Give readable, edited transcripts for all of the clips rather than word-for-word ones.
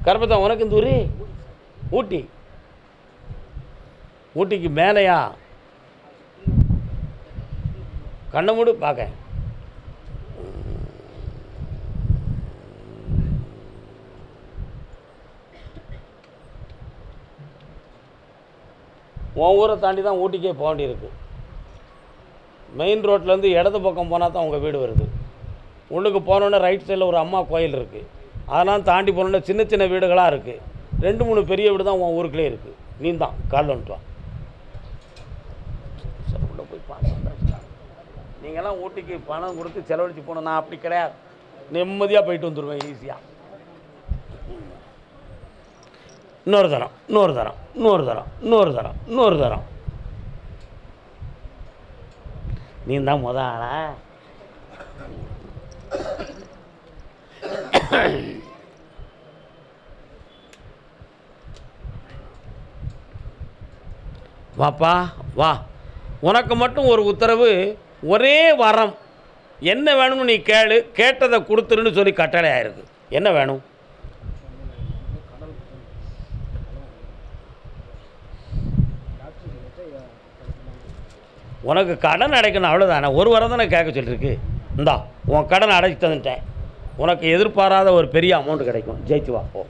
கருப்பத்தான் உனக்கு இந்த ஊர் ஊட்டி. ஊட்டிக்கு மேலையா? கண்ணை மூடு பார்க்க. உன் ஊரை தாண்டி தான் ஊட்டிக்கே போக வேண்டியிருக்கு. மெயின் ரோட்லேருந்து இடது பக்கம் போனால் தான் உங்கள் வீடு வருது. உள்ளுக்கு போனோன்னே ரைட் சைடில் ஒரு அம்மா கோயில் இருக்குது. அதெல்லாம் தாண்டி போனோன்னே சின்ன சின்ன வீடுகளாக இருக்குது. 2-3 பெரிய வீடு தான் உன் ஊருக்குள்ளே இருக்குது. நீ தான் காலில் வந்துட்டு வா. சரி உள்ள போய் பார்த்து. நீங்கள்லாம் ஊட்டிக்கு பணம் கொடுத்து செலவழித்து போகணும். நான் அப்படி கிடையாது. நிம்மதியாக போயிட்டு வந்துடுவேன் ஈஸியாக. இன்னொரு தரம் நீ தான் முத ஆளா? வாப்பா வா. உனக்கு மட்டும் ஒரு உத்தரவு, ஒரே வரம். என்ன வேணும்னு நீ கேளு, கேட்டதை கொடுத்துருன்னு சொல்லி கட்டளை ஆயிருக்கு. என்ன வேணும்? உனக்கு கடன் அடைக்கணும், அவ்வளோதானே. ஒரு வாரம் தானே கேட்க சொல்லியிருக்கு. இந்தா உன் கடன் அடைச்சி தந்துட்டேன். உனக்கு எதிர்பாராத ஒரு பெரிய அமௌண்ட் கிடைக்கும். ஜெயிச்சு வா போ.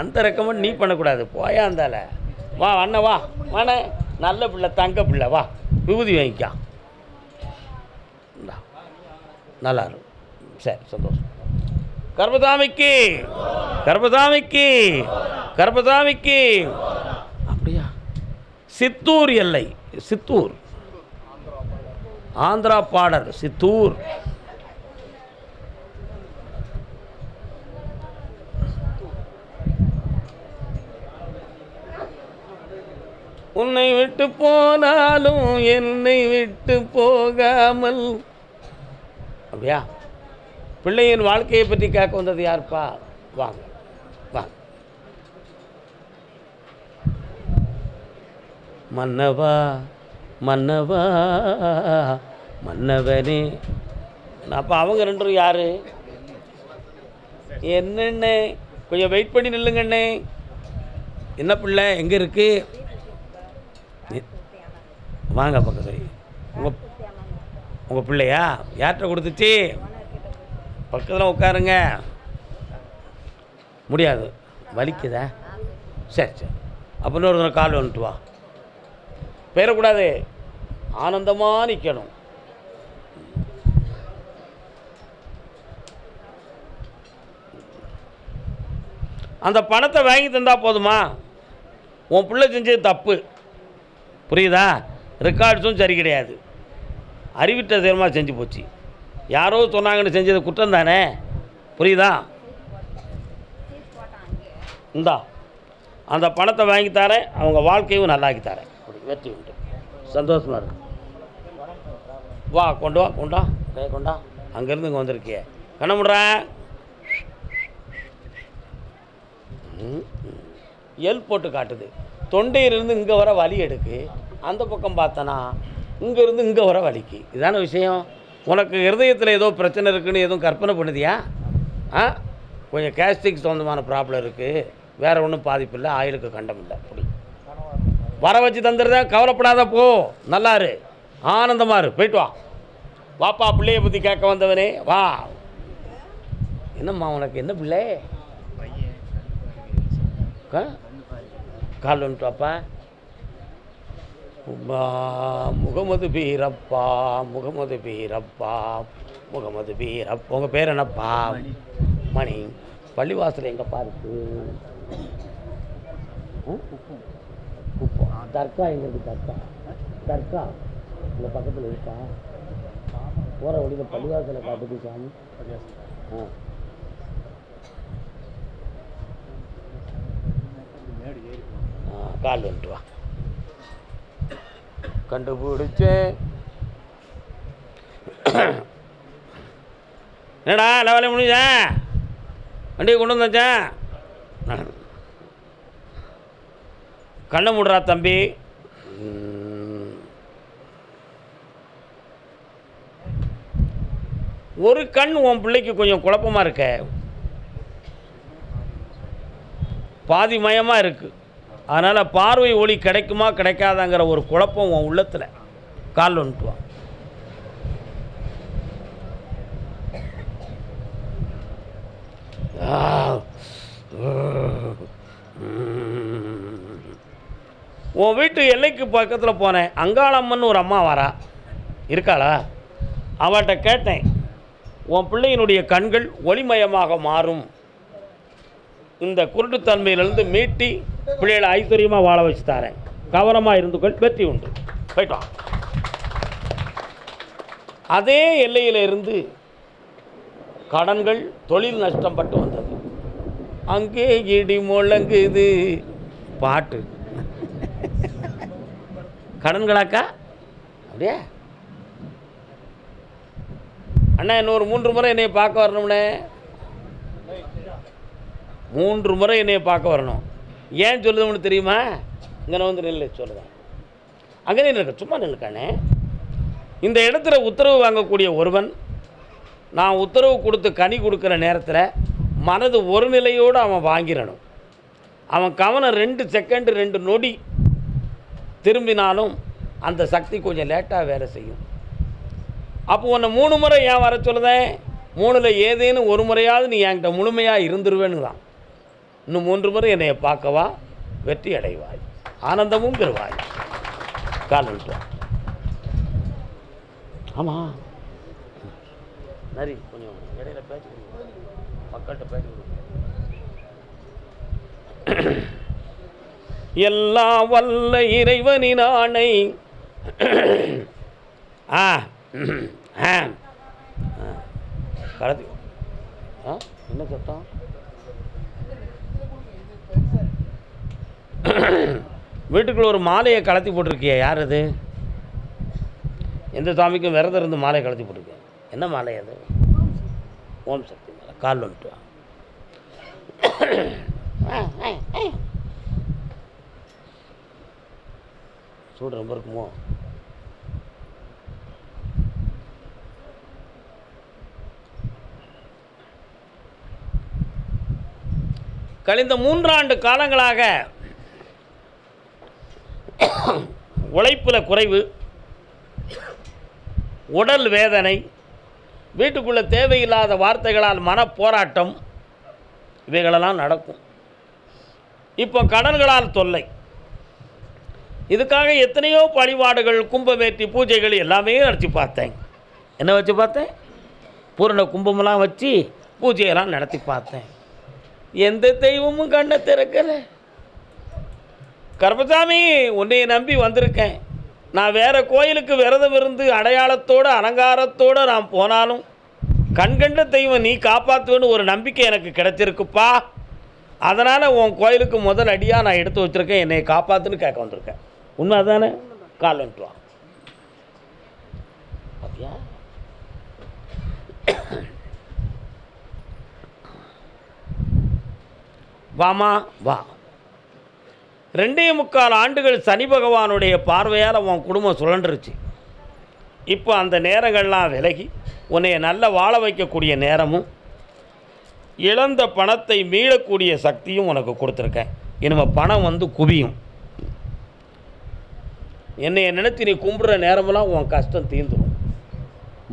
அந்த ரெக்கமெண்ட் நீ பண்ணக்கூடாது. போயா இருந்தால வா. அண்ணன் வா. வாண்ணே, நல்ல பிள்ளை, தங்க பிள்ளை. வா விபூதி வாங்கிக்கா. இந்தா நல்லா இருக்கும். சரி சந்தோஷம். கர்பதாமிக்கு கர்பதாமிக்கு கர்பதாமிக்கு. அப்படியா? சித்தூர் எல்லை. சித்தூர் ஆந்திரா பாடர். சித்தூர். உன்னை விட்டு போனாலும் என்னை விட்டு போகாமல். அப்படியா? பிள்ளையின் வாழ்க்கையை பற்றி கேட்க வந்தது யாருப்பா? வாங்க வாங்க. மன்னவா மன்னவா மன்னவனே. அப்போ அவங்க 2 பேரும் யார்? என்னண்ணே கொஞ்சம் வெயிட் பண்ணி நில்லுங்கண்ணே. என்ன பிள்ளை எங்கே இருக்கு? வாங்க பக்கத்தில். உங்கள் பிள்ளையா? யார்கிட்ட கொடுத்துச்சு? பக்கத்தில் உட்காருங்க. முடியாது, வலிக்குதா? சரி சரி. அப்படின்னு ஒரு கால் வந்துட்டு வா. பேரக்கூடாது, ஆனந்தமாக நிற்கணும். அந்த பணத்தை வாங்கி தந்தால் போதுமா? உன் பிள்ளை செஞ்சது தப்பு, புரியுதா? ரெக்கார்ட்ஸும் சரி கிடையாது. அறிவிட்ட தேர்மாக செஞ்சு போச்சு. யாரோ சொன்னாங்கன்னு செஞ்சது குற்றம் தானே, புரியுதா? இந்தா அந்த பணத்தை வாங்கி தரேன். அவங்க வாழ்க்கையும் நல்லாக்கி தரேன். வெற்றி உண்டு. சந்தோஷமாக இருக்கு. வா கொண்டு வா. கொண்டா கை கொண்டா. அங்கேருந்து இங்கே வந்திருக்கிய. கண்ண முடுறேன். எல் போட்டு காட்டுது. தொண்டையிலிருந்து இங்கே வர வலி எடுக்கு. அந்த பக்கம் பார்த்தனா இங்கேருந்து இங்கே வர வலிக்கு. இதான விஷயம். உனக்கு இருதயத்தில் ஏதோ பிரச்சனை இருக்குதுன்னு எதுவும் கற்பனை பண்ணுதியா? கொஞ்சம் கேஸ்ட்ரிக் சம்மந்தமான ப்ராப்ளம் இருக்குது. வேறு ஒன்றும் பாதிப்பு இல்லை. ஆயிலுக்கு கண்டம் இல்லை. அப்படி வர வச்சு தந்துடுறேன். கவலைப்படாத போ. நல்லாரு, ஆனந்தமாக இரு. போயிட்டு வா. வாப்பா, பிள்ளையை பற்றி கேட்க வந்தவனே வா. என்னம்மா உனக்கு என்ன பிள்ளை? கால் வந்துட்டு வாப்பா. முகமது பீரப்பா, முகமது பீரப்பா, முகமது பீரப்பா. உங்கள் பேர் என்னப்பா? மணி. பள்ளிவாசல் எங்கப்பா இருக்கு? தர்கா எங்கே இருக்குது? தர்கா இந்த பக்கத்தில் இருக்கா? போகிற வழியில் பள்ளிவாசலை காட்டுது சாமி. கால் வந்துட்டு வா. கண்டுபிடிச்சேன். என்னடா எல்லா வேலையும் முடிஞ்சா? வண்டியை கொண்டு வந்தாச்சேன். கண்ணை மூடுறா தம்பி. ஒரு கண் உன் பிள்ளைக்கு கொஞ்சம் குழப்பமாக இருக்க. பாதிமயமாக இருக்குது. அதனால் பார்வை ஒளி கிடைக்குமா கிடைக்காதாங்கிற ஒரு குழப்பம் உன் உள்ளத்தில். கால் வந்துட்டு வா. உன் வீட்டு எல்லைக்கு பக்கத்தில் போனேன். அங்காளம்மன் ஒரு அம்மா வரா, இருக்காளா? அவட்ட கேட்டேன், உன் பிள்ளையினுடைய கண்கள் ஒளிமயமாக மாறும், இந்த குருட்டுத்தன்மையிலிருந்து மீட்டி பிள்ளைகளை ஐஸ்வர்யமாக வாழ வச்சு தாரேன், கவனமாக இருந்துக்கள், வெற்றி உண்டு, போயிட்டோம். அதே எல்லையில் இருந்து கடன்கள், தொழில் நஷ்டம் பட்டு வந்தது. அங்கே இடி முழங்குது பாட்டு. கடன்களாக்கா? அப்படியே அண்ணா இன்னொரு 3 முறை என்னை பார்க்க வரணும்னே. 3 முறை என்னை பார்க்க வரணும். ஏன் சொல்லுதுன்னு தெரியுமா? இங்கே வந்து நெல் சொல்லுதான், அங்கே நில்லுக்க, சும்மா நில்லுக்கானே. இந்த இடத்துல உத்தரவு வாங்கக்கூடிய ஒருவன், நான் உத்தரவு கொடுத்து கனி கொடுக்குற நேரத்தில் மனது ஒரு நிலையோடு அவன் வாங்கிடணும். அவன் கவனம் 2 செகண்டு 2 நொடி திரும்பினாலும் அந்த சக்தி கொஞ்சம் லேட்டாக வேலை செய்யும். அப்போ உன்னை 3 முறை ஏன் வர சொல்லுதேன்? 3ல் ஏதேனும் ஒரு முறையாவது நீ என்கிட்ட முழுமையாக இருந்துருவேன்னு தான். இன்னும் 3 முறை என்னை பார்க்கவா, வெற்றி அடைவாய், ஆனந்தமும் பெறுவாய். கால் விட்டு. ஆமாம் நரி கொஞ்சம் இடையில பேச்சு கொடுங்க, மக்கள்கிட்ட பேச்சு கொடுங்க. எல்லாம் வல்ல இறைவனின் ஆணை. கலத்தி என்ன சத்தம்? வீட்டுக்குள்ள ஒரு மாலையை கலத்தி போட்டிருக்கிய, யார் அது? எந்த சாமிக்கும் விரதம் இருந்து மாலையை கலத்தி போட்டிருக்கேன். என்ன மாலை அது? ஓம் சக்தி மாலை. கால் வந்துட்டு சூடு ரொம்ப இருக்குமோ? கழிந்த 3 ஆண்டு காலங்களாக உழைப்பில் குறைவு, உடல் வேதனை, வீட்டுக்குள்ளே தேவையில்லாத வார்த்தைகளால் மனப்போராட்டம், இவைகளெல்லாம் நடக்கும். இப்போ கடன்களால் தொல்லை. இதுக்காக எத்தனையோ வழிபாடுகள், கும்பமேற்றி பூஜைகள் எல்லாமே நடத்தி பார்த்தேன். என்ன வச்சு பார்த்தேன்? பூரண கும்பமெல்லாம் வச்சு பூஜையெல்லாம் நடத்தி பார்த்தேன். எந்த தெய்வமும் கண்ணை திறக்கலை. கருப்பசாமி, உன்னையை நம்பி வந்திருக்கேன். நான் வேறு கோயிலுக்கு விரதம் இருந்து அடையாளத்தோடு அலங்காரத்தோடு நான் போனாலும் கண்கண்ட தெய்வம் நீ காப்பாற்றுவேன்னு ஒரு நம்பிக்கை எனக்கு கிடைச்சிருக்குப்பா. அதனால் உன் கோயிலுக்கு முதல் அடியாக நான் எடுத்து வச்சுருக்கேன், என்னை காப்பாற்றுன்னு கேட்க வந்திருக்கேன். உண்மை தானே? கால் வந்துட்டு வா. அப்படியா? வாமா வா. 2.25 ஆண்டுகள் சனி பகவானுடைய பார்வையால் உன் குடும்பம் சுழன்றுருச்சு. இப்போ அந்த நேரங்கள்லாம் விலகி உன்னை நல்ல வாழ வைக்கக்கூடிய நேரமும் இழந்த பணத்தை மீளக்கூடிய சக்தியும் உனக்கு கொடுத்துருக்கேன். இனிமேல் பணம் வந்து குவியும். என்னைய நினைத்து நீ கும்பிட்ற நேரமெல்லாம் உன் கஷ்டம் தீர்ந்துடும்.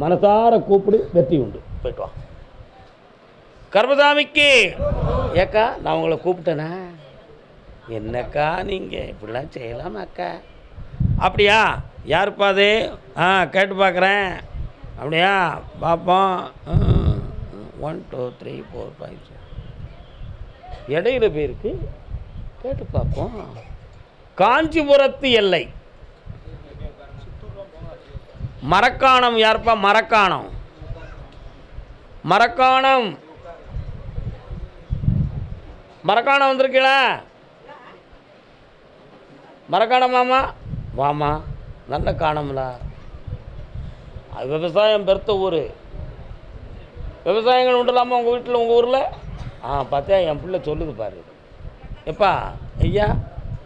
மனசார கூப்பிடு, வெற்றி உண்டு. போய்ட்டு வா. கர்மசாமிக்கு ஏக்கா நான் உங்களை கூப்பிட்டேனா? என்னக்கா நீங்கள் இப்படிலாம் செய்யலாமாக்கா? அப்படியா? யாருப்பா அது? கேட்டு பார்க்குறேன். அப்படியா? பார்ப்போம். 1 2 3 4 5 6 இடையில பேருக்கு கேட்டு பார்ப்போம். காஞ்சிபுரத்து எல்லை மரக்காணம். யாருப்பா? மரக்காணம். மரக்காணம் மரக்காணம் வந்திருக்கீங்களா? மரக்காணம் மாமா வாமா. நல்ல காணம்ல. அது விவசாயம் பெருத்த ஊர். விவசாயங்கள் உண்டுலாமா உங்கள் வீட்டில், உங்கள் ஊரில்? பார்த்தியா என் பிள்ளை சொல்லுது பாரு. எப்பா ஐயா,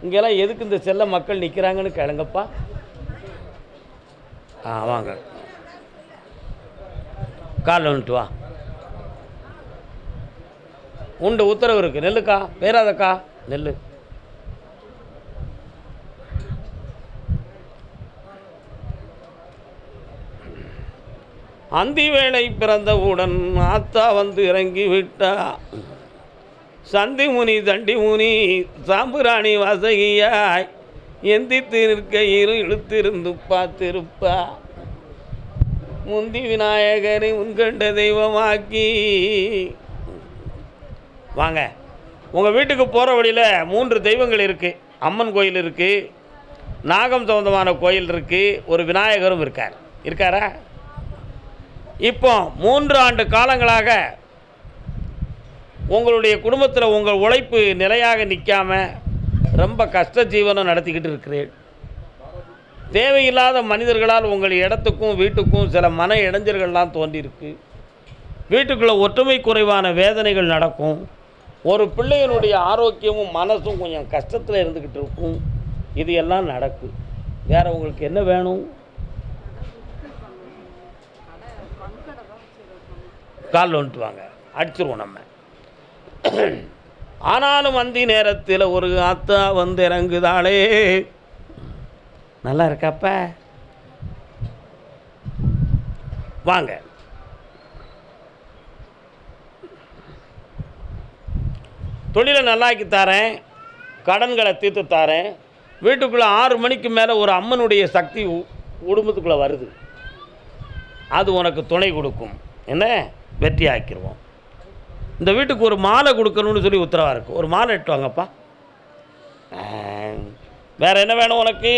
இங்கெல்லாம் எதுக்கு இந்த செல்ல மக்கள் நிற்கிறாங்கன்னு கேளுங்கப்பா. வாங்க, கால் வந்துட்டு வா. உண்டு உத்தரவு இருக்குது. நெல்லுக்கா பேராதக்கா. நெல்லு. அந்தி வேளை பிறந்தவுடன் ஆத்தா வந்து இறங்கி விட்டா, சந்தி முனி தண்டி முனி சாம்புராணி வாசகியாய் எந்தித்து நிற்க இழுத்திருந்து பார்த்திருப்பா, முந்தி விநாயகரை உன்கண்ட தெய்வமாக்கி. வாங்க, உங்கள் வீட்டுக்கு போகிற வழியில் 3 தெய்வங்கள் இருக்குது. அம்மன் கோயில் இருக்குது, நாகம் சம்பந்தமான கோயில் இருக்குது, ஒரு விநாயகரும் இருக்காரா? இப்போ 3 ஆண்டு காலங்களாக உங்களுடைய குடும்பத்தில் உங்கள் உழைப்பு நிலையாக நிற்காமல் ரொம்ப கஷ்ட ஜீவனம் நடத்திக்கிட்டு இருக்கிறேன். தேவையில்லாத மனிதர்களால் உங்கள் இடத்துக்கும் வீட்டுக்கும் சில மன இடைஞ்சல்கள்லாம் தோன்றியிருக்கு. வீட்டுக்குள்ளே ஒற்றுமை குறைவான வேதனைகள் நடக்கும். ஒரு பிள்ளைகளுடைய ஆரோக்கியமும் மனசும் கொஞ்சம் கஷ்டத்தில் இருந்துக்கிட்டு இருக்கும். இது எல்லாம் நடக்கும். வேறு உங்களுக்கு என்ன வேணும்? கால் வந்துட்டு வாங்க, அடிச்சிருவோம் நம்ம. ஆனாலும் அந்தி நேரத்தில் ஒரு ஆத்தா வந்து இறங்குதாளே. நல்லா இருக்காப்ப? வாங்க. தொழிலை நல்லாக்கி தரேன், கடன்களை தீர்த்து தரேன். வீட்டுக்குள்ளே 6 மணிக்கு மேலே ஒரு அம்மனுடைய சக்தி குடும்பத்துக்குள்ளே வருது. அது உனக்கு துணை கொடுக்கும். என்ன? வெற்றி ஆக்கிடுவோம். இந்த வீட்டுக்கு ஒரு மாலை கொடுக்கணும்னு சொல்லி உத்தரவாக இருக்குது. ஒரு மாலை எட்டு வாங்கப்பா. வேறு என்ன வேணும் உனக்கு?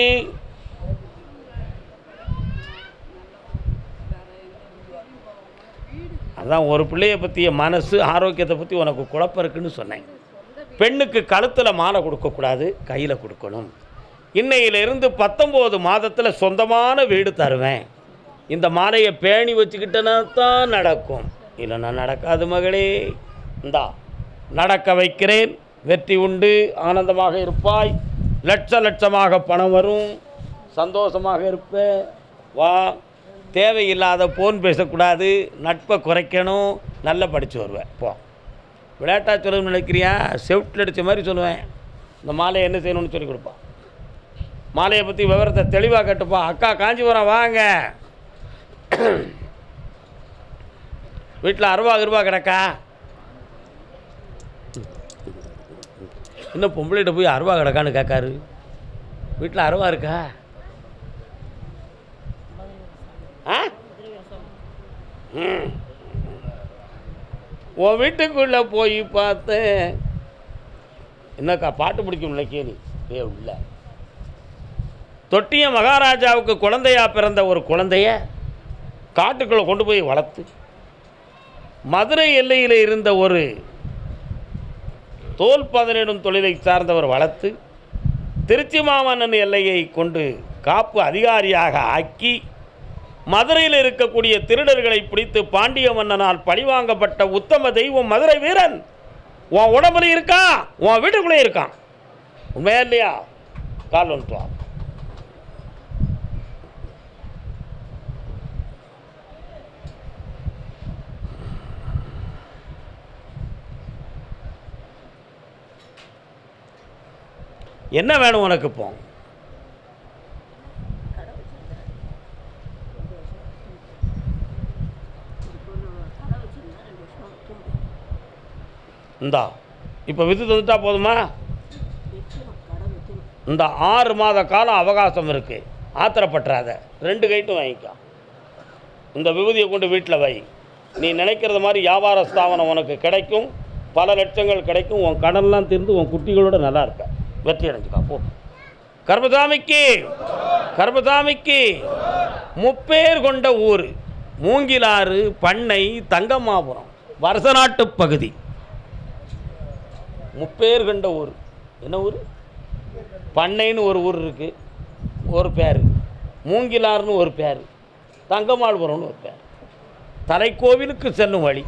அதான் ஒரு பிள்ளையை பற்றிய மனசு ஆரோக்கியத்தை பற்றி உனக்கு குழப்பம் இருக்குன்னு சொன்னேன். பெண்ணுக்கு கழுத்தில் மாலை கொடுக்கக்கூடாது, கையில் கொடுக்கணும். இன்னையிலிருந்து 19 மாதத்தில் சொந்தமான வீடு தருவேன். இந்த மாலையை பேணி வச்சுக்கிட்டேன்னா தான் நடக்கும், இல்லைன்னா நடக்காது மகளே. இந்தா நடக்க வைக்கிறேன். வெற்றி உண்டு, ஆனந்தமாக இருப்பாய். லட்சமாக பணம் வரும், சந்தோஷமாக இருப்ப. வா. தேவையில்லாத ஃபோன் பேசக்கூடாது, நட்பை குறைக்கணும். நல்லா படித்து வருவேன். போ. விளையாட்டாக சொல்லணும்னு நினைக்கிறியா? செவுட்டில் அடித்த மாதிரி சொல்லுவேன். இந்த மாலையை என்ன செய்யணும்னு சொல்லி கொடுப்பான். மாலையை பற்றி விவரத்தை தெளிவாக கேட்டுப்பா. அக்கா காஞ்சிபுரம் வாங்க. வீட்டில் அருவா கிடக்கா? இன்னும் பொம்பளைகிட்ட போய் அருவா கிடக்கான்னு கேட்காரு. வீட்டில் அருவா இருக்கா? உன் வீட்டுக்குள்ளே போய் பார்த்தேன். என்னக்கா பாட்டு பிடிக்கும் கேளு. இல்லை, தொட்டிய மகாராஜாவுக்கு குழந்தையா பிறந்த ஒரு குழந்தைய காட்டுக்குள்ளே கொண்டு போய் வளர்த்து, மதுரை எல்லையில் இருந்த ஒரு தோல் பதனிடும் தொழிலை சார்ந்தவர் வளர்த்து, திருச்சி மாமன்னன் எல்லையை கொண்டு காப்பு அதிகாரியாக ஆக்கி, மதுரையில் இருக்கக்கூடிய திருடர்களை பிடித்து பாண்டிய மன்னனால் பழிவாங்கப்பட்ட உத்தம தெய்வம் மதுரை வீரன் உன் உடம்புல இருக்கான், உன் வீட்டுக்குள்ளே இருக்கான். உண்மையா இல்லையா? கால் வந்துட்டு வா. என்ன வேணும் உனக்கு? இப்போ இந்தா இப்போ வித்து தந்துட்டா போதுமா? இந்த 6 மாத காலம் அவகாசம் இருக்குது. ஆத்திரப்பட்டுறாத. 2 கைட்டும் வாங்கிக்கோ. இந்த விபூதியை கொண்டு வீட்டில் வை. நீ நினைக்கிறது மாதிரி வியாபார ஸ்தாபனம் உனக்கு கிடைக்கும். பல லட்சங்கள் கிடைக்கும். உன் கடன்லாம் தீர்ந்து உன் குட்டிகளோட நல்லா இருப்ப. வெற்றி அடைஞ்சுக்கா. போ. கர்மசாமிக்கு முப்பேர் கொண்ட ஊர் மூங்கிலாறு, பண்ணை, தங்கம்மாபுரம், வருசநாட்டு பகுதி. முப்பேர் கொண்ட ஊர். என்ன ஊர்? பண்ணைன்னு ஒரு ஊர் இருக்குது, ஒரு பேர். மூங்கிலாறுன்னு ஒரு பேர். தங்கம்மாள்புரம்னு ஒரு பேர். தலைக்கோவிலுக்கு செல்லும் வழி.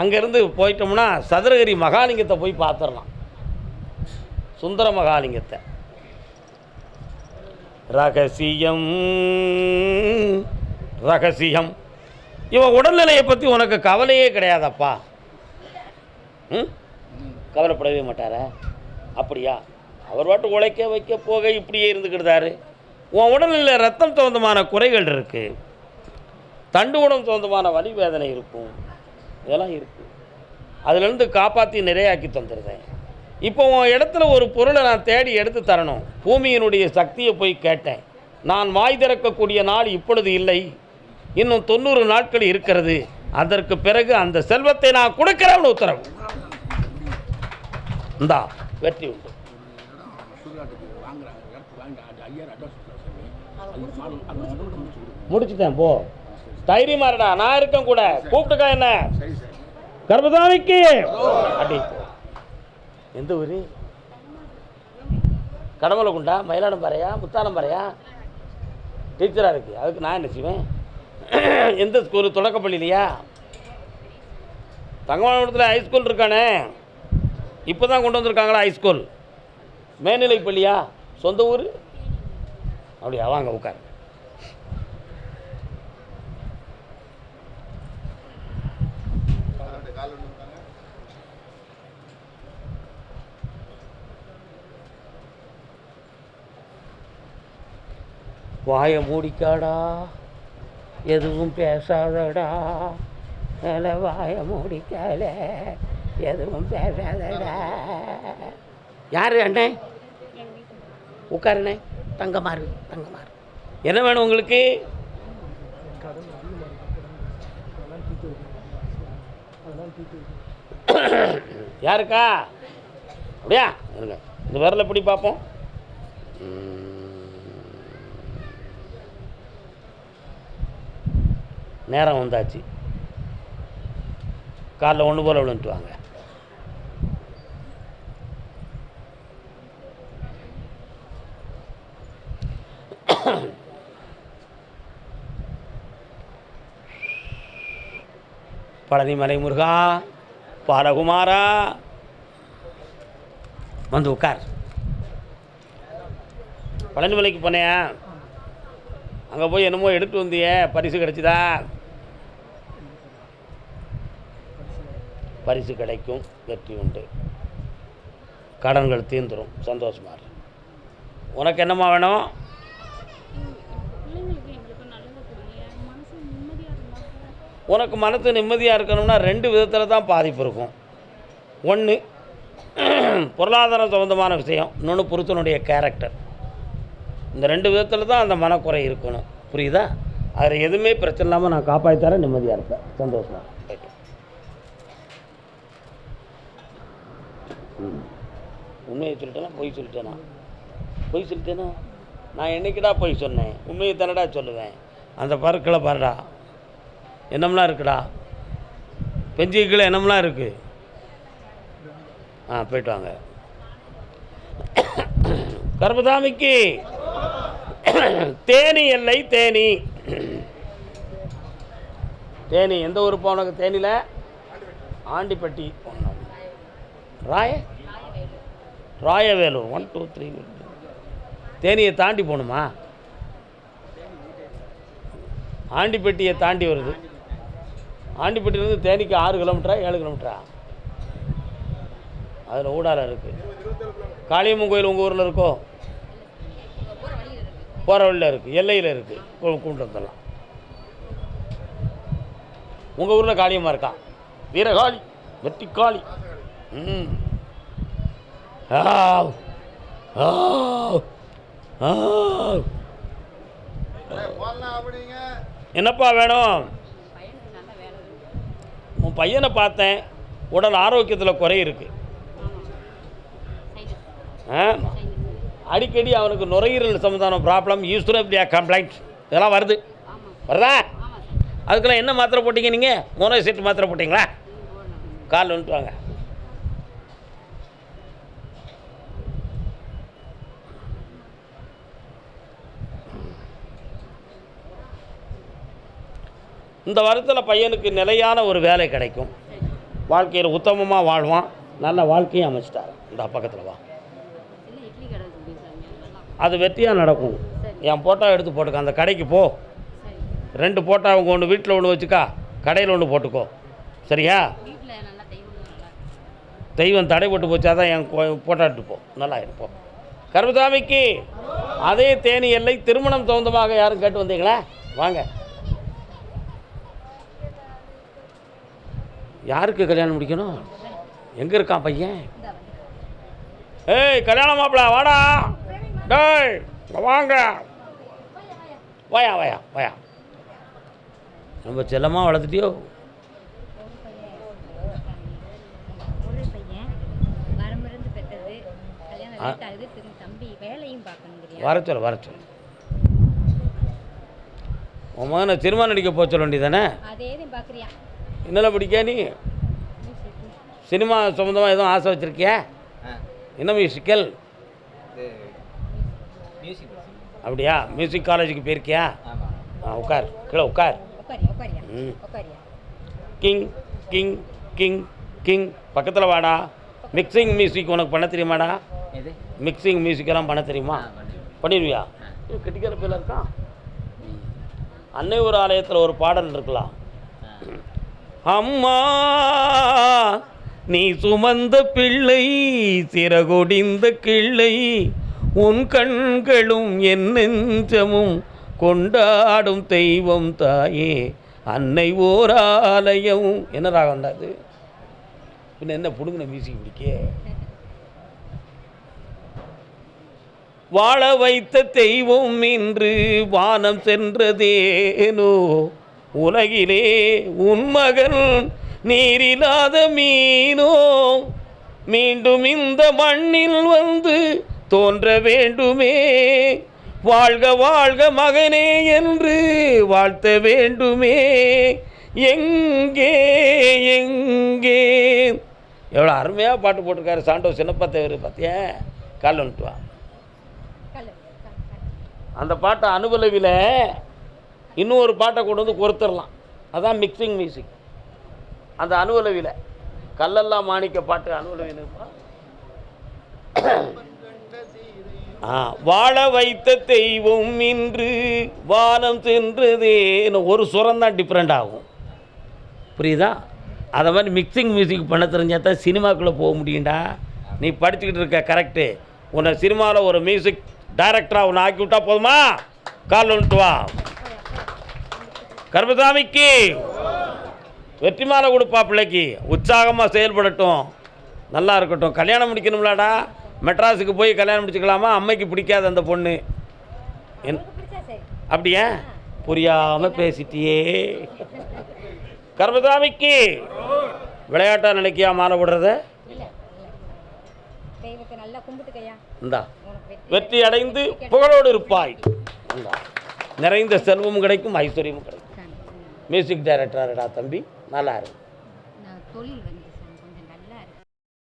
அங்கேருந்து போயிட்டோம்னா சதுரகிரி மகாலிங்கத்தை போய் பார்த்துடலாம். சுந்தர மகாலிங்கத்தை. ரகசியம் இவன் உடல்நிலையை பற்றி உனக்கு கவலையே கிடையாதப்பா. கவலைப்படவே மாட்டாரா? அப்படியா? அவர் பாட்டு உழைக்க வைக்க போக இப்படியே இருந்துக்கிட்டாரு. உன் உடலில் ரத்தம் சம்பந்தமான குறைகள் இருக்குது, தண்டு உடம்பு சம்பந்தமான வலி வேதனை இருக்கும், இதெல்லாம் இருக்குது. அதுலேருந்து காப்பாற்றி நிறையாக்கி தந்துடுறேன். இப்போ உன் இடத்துல ஒரு பொருளை நான் தேடி எடுத்து தரணும். பூமியினுடைய சக்தியை போய் கேட்டேன். நான் வாய் திறக்கக்கூடிய நாள் இப்பொழுது இல்லை, இன்னும் 90 நாட்கள் இருக்கிறது, அதற்கு பிறகு அந்த செல்வத்தை நான் கொடுக்கிறேன்னு உத்தரவு. இந்தா வெற்றி உண்டு. முடிச்சுட்டேன், போ, தைரியமா இருடா, நான் இருக்கேன் கூட. கூப்பிட்டுக்கா என்ன கர்மசாமிக்கு அடி. எந்த ஊர்? கடமலைக்குண்டா, மயிலாடும்பாறையா, முத்தாலம்பாறையா? டீச்சராக இருக்குது, அதுக்கு நான் என்ன செய்வேன்? எந்த ஸ்கூலு? தொடக்கப்பள்ளியிலையா? தங்கமானத்தில் ஹைஸ்கூல் இருக்கானே, இப்போ தான் கொண்டு வந்திருக்காங்களா ஹைஸ்கூல்? மேல்நிலை பள்ளியா? சொந்த ஊர்? அப்படியா? வாங்க உட்காரு. வாயை மூடிக்காடா, எதுவும் பேசாதடா, மேலே வாயை மூடிக்கால, எதுவும் பேசாதடா. யார் அண்ணே? உட்காருண்ணே. தங்கமாறு, தங்கமாறு. என்ன வேணும் உங்களுக்கு? யாருக்கா? அப்படியா? இருங்க, இந்த விரலை எப்படி பார்ப்போம். நேரம் வந்தாச்சு, காலைல ஒன்று போல் விழுந்துட்டு வாங்க. பழனிமலை முருகா, பாலகுமாரா, வந்து உட்கார். பழனிமலைக்கு போனேன், அங்கே போய் என்னமோ எடுத்து வந்தியே, பரிசு கிடைச்சிதா? பரிசு கிடைக்கும், வெற்றி உண்டு, கடன்கள் தீர்ந்துடும், சந்தோஷமா இரு. உனக்கு என்னம்மா வேணும்? உனக்கு மனசு நிம்மதியாக இருக்கணும்னா 2 விதத்தில் தான் பாதிப்பு இருக்கும். ஒன்று பொருளாதாரம் சம்மந்தமான விஷயம், இன்னொன்று புருஷனுடைய கேரக்டர். இந்த 2 விதத்தில் தான் அந்த மனக்குறை இருக்கணும், புரியுதா? அதில் எதுவுமே பிரச்சனை இல்லாமல் நான் காப்பாற்றி தரேன், நிம்மதியாக இருப்பேன், சந்தோஷமா. உண்மையை சொல்லிட்டேனா பொய் சொல்லிட்டேனா? பொய் சொல்லிட்டேனா? நான் என்னைக்கிடா பொய் சொன்னேன்? உண்மையை தானடா சொல்லுவேன். அந்த பருக்களை பாருடா, என்னம்லாம் இருக்குடா, பெஞ்சிக்குள்ள என்னம்லாம் இருக்குது. போய்ட்டு வாங்க. கர்மசாமிக்கு தேனி எல்லை, தேனி. தேனி எந்த ஊர் போனக்கு? தேனியில் ஆண்டிப்பட்டி, ராயவேலூர் 1 2 3. தேனியை தாண்டி போகணுமா? ஆண்டிப்பட்டியை தாண்டி வருது. ஆண்டிப்பட்டியிலேருந்து தேனிக்கு 6 கிலோமீட்டரா 7 கிலோமீட்டரா? அதில் ஊடால இருக்குது. காளியம்மன் கோயில் உங்கள் ஊரில் இருக்கோ? போகிற வழியில் இருக்குது, எல்லையில் இருக்குது, கூப்பிட்டு வந்துடலாம். உங்கள் ஊரில் காளியம்மா இருக்கா? வீரகாளி, வெட்டிக்காளி. என்னப்பா வேணும்? உன் பையனை பார்த்தேன், உடல் ஆரோக்கியத்தில் குறை இருக்குது. அடிக்கடி அவனுக்கு நுரையீரல் சம்பந்தமான ப்ராப்ளம், யூஸ்டோபியா கம்ப்ளைண்ட் இதெல்லாம் வருதா? அதுக்கெல்லாம் என்ன மாத்திரை போட்டிங்க நீங்கள்? மோனோசெட் மாத்திரை போட்டிங்களா? காலில் வந்துட்டு வாங்க. இந்த வருடத்தில் பையனுக்கு நிலையான ஒரு வேலை கிடைக்கும், வாழ்க்கையில் உத்தமமாக வாழ்வான், நல்ல வாழ்க்கையும் அமைச்சிட்டார். இந்த பக்கத்தில் வா, அது வெற்றியாக நடக்கும். என் போட்டோ எடுத்து போட்டுக்க, அந்த கடைக்கு போ, 2 போட்டோ அவங்க ஒன்று வீட்டில் ஒன்று வச்சுக்கா, கடையில் ஒன்று போட்டுக்கோ, சரியா? தெய்வம் தடை போட்டு போச்சாதான் என் போட்டாட்டு போ, நல்லா இருப்போம். கருப்பசாமிக்கு அதே தேனி எல்லை திருமணம் சொந்தமாக யாரும் கேட்டு வந்தீங்களா? வாங்க. யாருக்கு கல்யாணம் முடிக்கணும்? எங்கே இருக்கான் பையன்? ஏய் கல்யாணம் மாப்பிள்ள வாடா. டேய் வாங்க, வாயா வாயா வாயா. ரொம்ப செல்லமாக வளர்த்துட்டியோ? வர சொல்ல வர சொல்ல. உன் மகனை சினிமா நடிக்க போக சொல்ல வேண்டியதானே? என்னெல்லாம் பிடிக்க நீ? சினிமா சம்மந்தமாக எதுவும் ஆசை வச்சுருக்கியா? என்ன மியூசிக்கல்? அப்படியா? மியூசிக் காலேஜுக்கு போயிருக்கியா? உட்கார், கீழே உட்கார். கிங் கிங் கிங் கிங் பக்கத்தில் வாடா. மிக்சிங் மியூசிக் உனக்கு பண்ண தெரியுமாடா? மிக்சிங் மியூசிக்கெல்லாம் பண்ண தெரியுமா? பண்ணிடுவியா? கெட்டிக்கார பேரில் இருக்கான். அன்னை ஒரு ஆலயத்தில் ஒரு பாடல் இருக்கலாம். அம்மா நீ சுமந்த பிள்ளை சிறகொடிந்த கிள்ளை, உன் கண்களும் என் நெஞ்சமும் கொண்டாடும் தெய்வம் தாயே அன்னை ஓர் ஆலயம். என்ன ராகம் அது? பின்ன என்ன புடுங்கின மியூசிக் பிடிக்க? வாழ வைத்த தெய்வம் இன்று வானம் சென்றதேனோ, உலகிலே உன் மகன் நீரில்லாத மீனோ, மீண்டும் இந்த மண்ணில் வந்து தோன்ற வேண்டுமே, வாழ்க வாழ்க மகனே என்று வாழ்த்த வேண்டுமே, எங்கே எங்கே. எவ்வளோ அருமையாக பாட்டு போட்டிருக்காரு சாண்டோ சின்னப்பா தேவர். பார்த்தியா? கால் வந்துட்டு வா. அந்த பாட்டை அனுபலவியில் இன்னொரு பாட்டை கொண்டு வந்து கொடுத்துடலாம். அதான் மிக்சிங் மியூசிக். அந்த அனுபலவியில் கல்லெல்லாம் மாணிக்க பாட்டு அனுபலவியில் வாழ வைத்த தெய்வம் இன்று வானம் சென்றதேன்னு ஒரு சுரம் தான் டிஃப்ரெண்ட் ஆகும். புரியுதா? அதை மாதிரி மிக்சிங் மியூசிக் பண்ண தெரிஞ்சால் தான் சினிமாக்குள்ளே போக முடியும்டா. நீ படிச்சுக்கிட்டு இருக்க கரெக்டு. உன்னை சினிமாவில் ஒரு மியூசிக் டைரக்டராக உன்னை ஆக்கி விட்டா போதுமா? கால் வந்துட்டு வா. கருப்பசாமிக்கு வெற்றி மாலை கொடுப்பா. பிள்ளைக்கு உற்சாகமாக செயல்படட்டும், நல்லா இருக்கட்டும். கல்யாணம் முடிக்கணும்லாடா. மெட்ராஸுக்கு போய் கல்யாணம் முடிச்சுக்கலாமா? அம்மைக்கு பிடிக்காது அந்த பொண்ணு. அப்படியா? புரியாமல் பேசிட்டியே. கருப்பசாமிக்கு விளையாட்டாக நினைக்கியா மாலை விடுறத? இந்தா வெற்றி அடைந்து புகழோடு இருப்பாய். நிறைந்த செல்வமும் கிடைக்கும், ஐஸ்வர்யமும் கிடைக்கும். மியூசிக் டைரக்டராடா தம்பி, நல்லா இருக்கு.